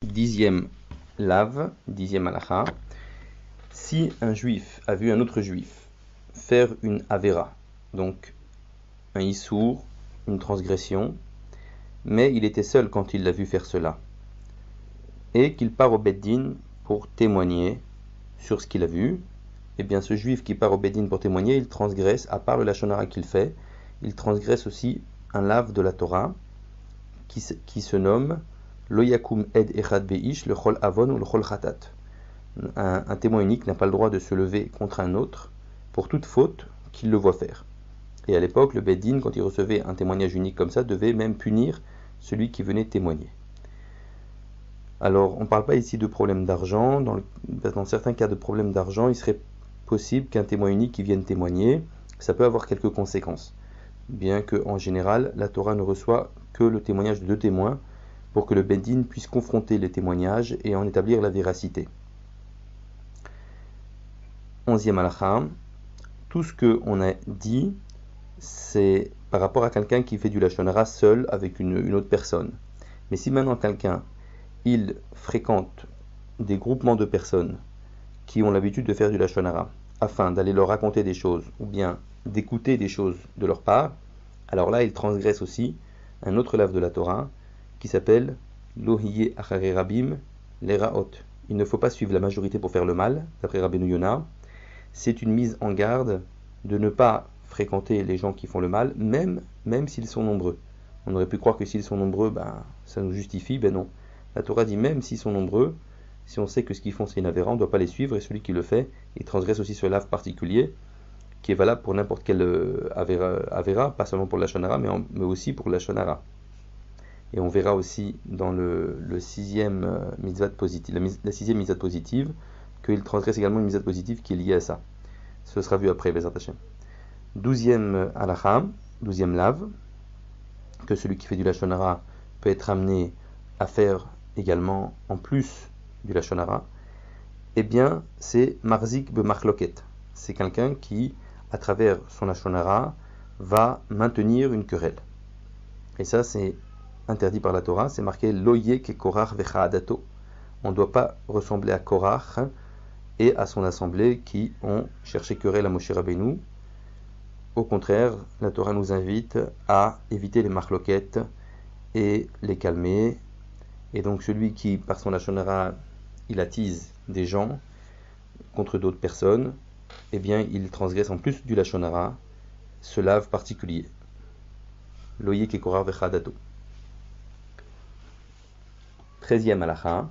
Dixième lave, dixième halakha. Si un juif a vu un autre juif faire une avéra, donc un issour, une transgression, mais il était seul quand il l'a vu faire cela, et qu'il part au Beddin pour témoigner sur ce qu'il a vu, eh bien ce juif qui part au Beddin pour témoigner, il transgresse, à part le lashon hara qu'il fait, il transgresse aussi un lave de la Torah qui se nomme Lo yakum ed echad beish le chol avon ou le chol chatat. Un témoin unique n'a pas le droit de se lever contre un autre pour toute faute qu'il le voit faire. Et à l'époque, le Beddin, quand il recevait un témoignage unique comme ça, devait même punir celui qui venait témoigner. Alors, on ne parle pas ici de problème d'argent. Dans certains cas de problème d'argent, il serait possible qu'un témoin unique qui vienne témoigner, ça peut avoir quelques conséquences. Bien qu'en général, la Torah ne reçoit que le témoignage de deux témoins pour que le Beddin puisse confronter les témoignages et en établir la véracité. 11e halakha, tout ce qu'on a dit, c'est par rapport à quelqu'un qui fait du lashon hara seul avec une autre personne. Mais si maintenant quelqu'un, il fréquente des groupements de personnes qui ont l'habitude de faire du lashon hara afin d'aller leur raconter des choses ou bien d'écouter des choses de leur part, alors là il transgresse aussi un autre lave de la Torah qui s'appelle Lohiye Achare Rabim Leraot. Il ne faut pas suivre la majorité pour faire le mal, d'après Rabbeinu Yonah. C'est une mise en garde de ne pas fréquenter les gens qui font le mal, même s'ils sont nombreux. On aurait pu croire que s'ils sont nombreux, ça nous justifie, non. La Torah dit même s'ils sont nombreux, si on sait que ce qu'ils font c'est une avéra, on ne doit pas les suivre, et celui qui le fait, il transgresse aussi ce lave particulier, qui est valable pour n'importe quelle avéra, pas seulement pour la lashon hara, mais aussi pour la lashon hara. Et on verra aussi dans le sixième mitzvah positive, la sixième mitzvah positive, qu'il transgresse également une mitzvah positive qui est liée à ça. Ce sera vu après, Bezrat Hashem. 12e halakha, 12e lave, que celui qui fait du lashon hara peut être amené à faire également en plus du lashon hara, eh bien c'est marzik b'machloket. C'est quelqu'un qui, à travers son lashon hara, va maintenir une querelle. Et ça c'est interdit par la Torah, c'est marqué loye ke korach vecha'adato. On ne doit pas ressembler à Korach et à son assemblée qui ont cherché querelle à Moshe Rabbeinu. Au contraire, la Torah nous invite à éviter les marloquettes et les calmer. Et donc celui qui, par son lashon hara, il attise des gens contre d'autres personnes, eh bien il transgresse en plus du lashon hara ce lave particulier. Loye ke korach vecha'adato. 13e halakha,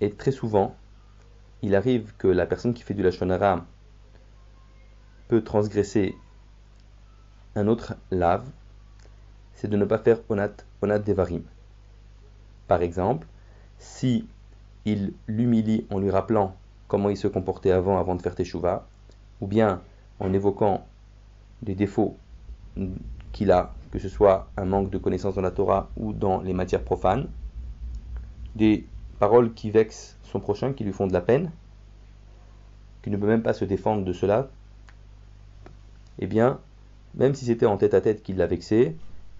et très souvent, il arrive que la personne qui fait du lashon hara peut transgresser un autre lave, c'est de ne pas faire onat devarim. Par exemple, si il l'humilie en lui rappelant comment il se comportait avant de faire teshuva, ou bien en évoquant des défauts qu'il a, que ce soit un manque de connaissance dans la Torah ou dans les matières profanes, des paroles qui vexent son prochain, qui lui font de la peine, qui ne peut même pas se défendre de cela, eh bien, même si c'était en tête-à-tête qu'il l'a vexé,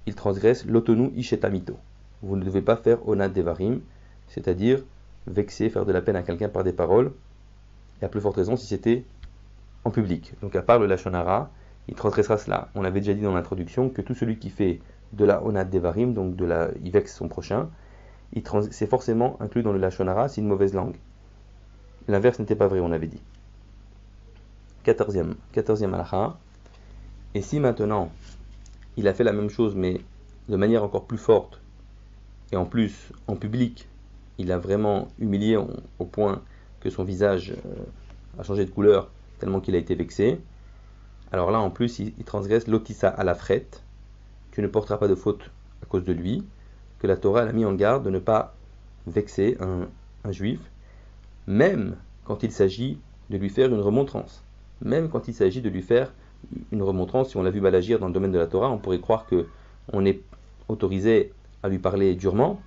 il transgresse l'otonu ishetamito. Vous ne devez pas faire onat devarim, c'est-à-dire vexer, faire de la peine à quelqu'un par des paroles, et à plus forte raison si c'était en public. Donc à part le lashon hara, il transgressera cela. On avait déjà dit dans l'introduction que tout celui qui fait de la onat devarim, donc il vexe son prochain, c'est forcément inclus dans le lashon hara, c'est une mauvaise langue. L'inverse n'était pas vrai, on avait dit. 14e halakha. Et si maintenant il a fait la même chose mais de manière encore plus forte et en plus en public il a vraiment humilié au point que son visage a changé de couleur tellement qu'il a été vexé, alors là en plus il transgresse l'otissa à la frette. Tu ne porteras pas de faute à cause de lui, que la Torah l'a mis en garde de ne pas vexer un juif, même quand il s'agit de lui faire une remontrance. Même quand il s'agit de lui faire une remontrance, si on l'a vu mal agir dans le domaine de la Torah, on pourrait croire qu'on est autorisé à lui parler durement.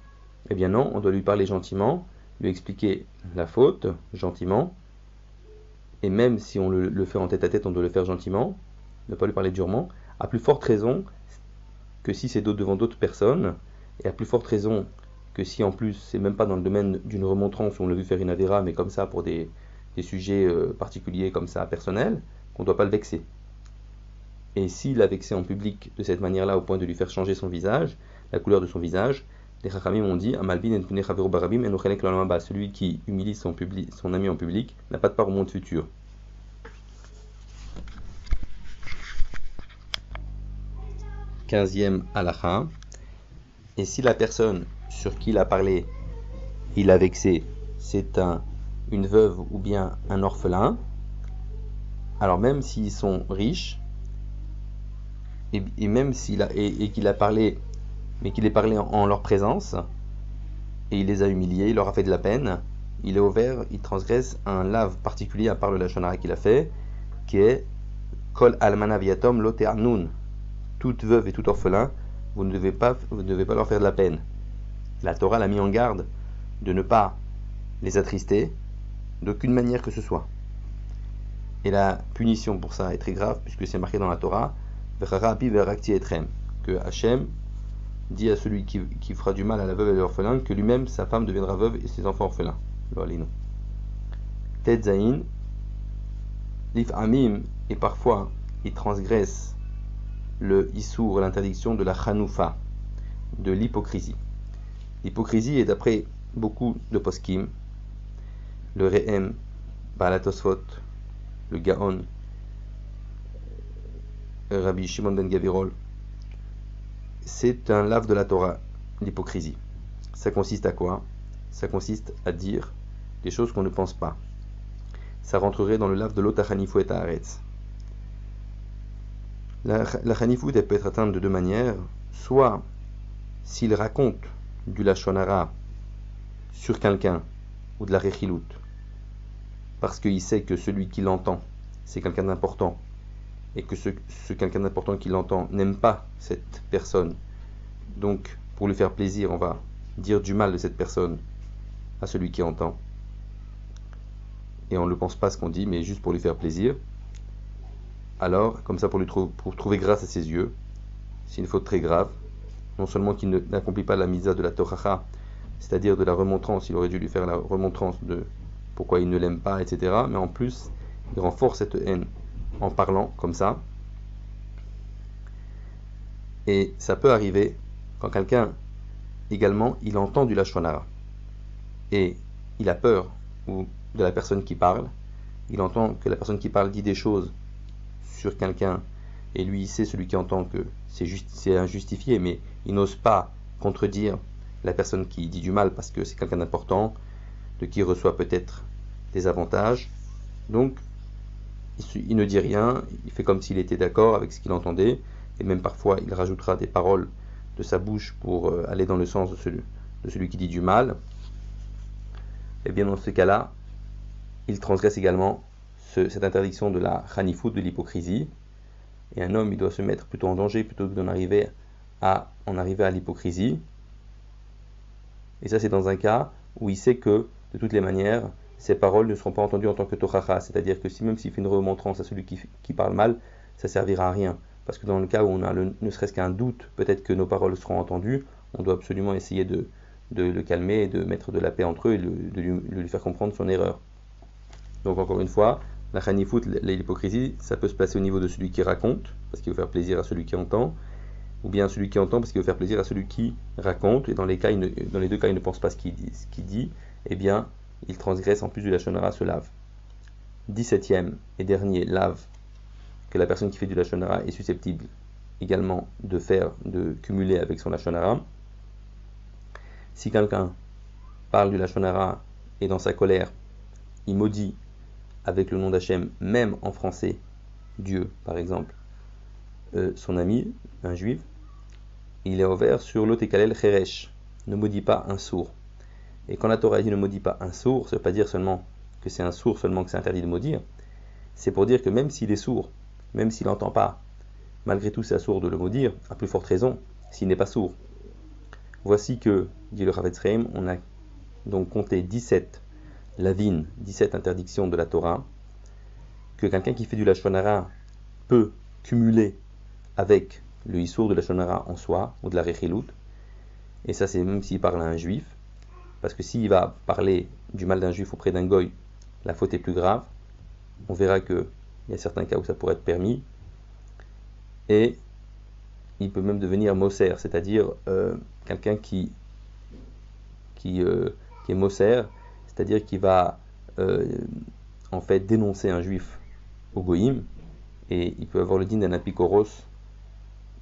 Eh bien non, on doit lui parler gentiment, lui expliquer la faute gentiment, et même si on le fait en tête-à-tête, on doit le faire gentiment, ne pas lui parler durement, à plus forte raison que si c'est devant d'autres personnes, et à plus forte raison que si en plus c'est même pas dans le domaine d'une remontrance où on l'a vu faire une avéra, mais comme ça pour des sujets particuliers comme ça, personnels, qu'on ne doit pas le vexer. Et s'il l'a vexé en public de cette manière-là au point de lui faire changer son visage, la couleur de son visage, les Chachamim ont dit celui qui humilie son ami en public n'a pas de part au monde futur. 15e halakha. Et si la personne sur qui il a parlé, il a vexé, c'est une veuve ou bien un orphelin, alors même s'ils sont riches, et même qu'il a parlé, mais qu'il ait parlé en leur présence, et il les a humiliés, il leur a fait de la peine, il est ouvert, il transgresse un lave particulier à part le lashon hara qu'il a fait, qui est Kol almana viatom lo te'anun. Toute veuve et tout orphelin, vous ne devez pas leur faire de la peine. La Torah l'a mis en garde de ne pas les attrister d'aucune manière que ce soit. Et la punition pour ça est très grave, puisque c'est marqué dans la Torah que Hachem dit à celui qui fera du mal à la veuve et à l'orphelin que lui-même, sa femme deviendra veuve et ses enfants orphelins. Tet Zayin, Lif Amim, et parfois il transgresse le Issour, l'interdiction de la Chanoufa, de l'hypocrisie. L'hypocrisie est d'après beaucoup de poskim, le Re'em, Ba'alat Tosfot, le Gaon, Rabbi Shimon ben Gavirol, c'est un lave de la Torah, l'hypocrisie. Ça consiste à quoi? Ça consiste à dire des choses qu'on ne pense pas. Ça rentrerait dans le lave de l'otachanifou et haaretz. La chanifut, elle peut être atteinte de deux manières. Soit s'il raconte du lashon hara sur quelqu'un, ou de la rechilut, parce qu'il sait que celui qui l'entend, c'est quelqu'un d'important, et que ce quelqu'un d'important qui l'entend n'aime pas cette personne. Donc, pour lui faire plaisir, on va dire du mal de cette personne à celui qui entend. Et on ne pense pas ce qu'on dit, mais juste pour lui faire plaisir. Alors, comme ça, pour trouver grâce à ses yeux, c'est une faute très grave. Non seulement qu'il n'accomplit pas la misa de la tochacha, c'est-à-dire de la remontrance, il aurait dû lui faire la remontrance de pourquoi il ne l'aime pas, etc. Mais en plus, il renforce cette haine en parlant comme ça. Et ça peut arriver quand quelqu'un, également, il entend du lashon hara et il a peur ou de la personne qui parle. Il entend que la personne qui parle dit des choses sur quelqu'un et lui, il sait, celui qui entend, que c'est injustifié, mais il n'ose pas contredire la personne qui dit du mal parce que c'est quelqu'un d'important, de qui il reçoit peut-être des avantages. Donc, il ne dit rien, il fait comme s'il était d'accord avec ce qu'il entendait, et même parfois il rajoutera des paroles de sa bouche pour aller dans le sens de celui qui dit du mal. Et bien dans ce cas-là, il transgresse également cette interdiction de la chanifut, de l'hypocrisie, et un homme il doit se mettre plutôt en danger plutôt que d'en arriver à l'hypocrisie. Et ça c'est dans un cas où il sait que de toutes les manières ces paroles ne seront pas entendues en tant que tochacha, c'est-à-dire que même s'il fait une remontrance à celui qui parle mal, ça servira à rien, parce que dans le cas où on a ne serait-ce qu'un doute, peut-être que nos paroles seront entendues, on doit absolument essayer de le calmer et de mettre de la paix entre eux et de lui faire comprendre son erreur. Donc encore une fois, la chanifut, l'hypocrisie, ça peut se placer au niveau de celui qui raconte, parce qu'il veut faire plaisir à celui qui entend, ou bien celui qui entend parce qu'il veut faire plaisir à celui qui raconte, et dans les deux cas il ne pense pas ce qu'il dit, eh bien il transgresse en plus du lashon hara ce lave. 17e et dernier lave que la personne qui fait du lashon hara est susceptible également de cumuler avec son lashon hara. Si quelqu'un parle du lashon hara et dans sa colère il maudit avec le nom d'Hachem, même en français, Dieu par exemple, son ami, un juif, il est ouvert sur l'otekalel cheresh, ne maudit pas un sourd. Et quand la Torah dit ne maudit pas un sourd, ça ne veut pas dire seulement que c'est un sourd seulement que c'est interdit de maudire, c'est pour dire que même s'il est sourd, même s'il n'entend pas, malgré tout c'est sourd de le maudire, à plus forte raison, s'il n'est pas sourd. Voici que, dit le Chavetz Chaim, on a donc compté 17 lavines, 17 interdictions de la Torah, que quelqu'un qui fait du lashon hara peut cumuler avec le issour de lashon hara en soi, ou de la rechilut, et ça c'est même s'il parle à un juif, parce que s'il va parler du mal d'un juif auprès d'un goy, la faute est plus grave. On verra qu'il y a certains cas où ça pourrait être permis, et il peut même devenir Moser, c'est-à-dire quelqu'un qui est Moser, c'est-à-dire qui va en fait dénoncer un juif au goïm, et il peut avoir le din d'un apikoros,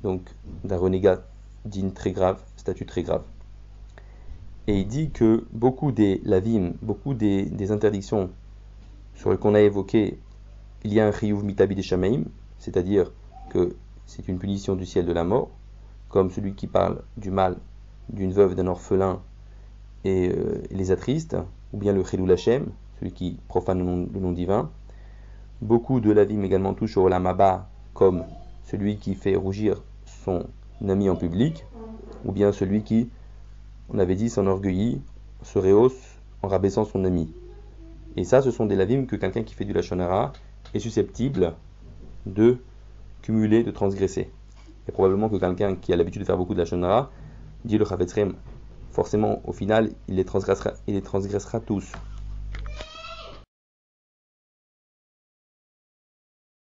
donc d'un renégat, din très grave, statut très grave. Et il dit que beaucoup des lavim, beaucoup des interdictions sur lesquelles qu'on a évoqué, il y a un chiyuv mitabi des shamaim, c'est-à-dire que c'est une punition du ciel de la mort, comme celui qui parle du mal d'une veuve, d'un orphelin et les attriste, ou bien le chilul Hashem, celui qui profane le nom divin. Beaucoup de lavim également touchent au olam haba, comme celui qui fait rougir son ami en public, ou bien celui qui, on avait dit, s'enorgueillit, se rehausse en rabaissant son ami. Et ça, ce sont des lavim que quelqu'un qui fait du lashon hara est susceptible de cumuler, de transgresser. Et probablement que quelqu'un qui a l'habitude de faire beaucoup de lashon hara, dit le Chavetz Chaim, forcément, au final, il les transgressera tous.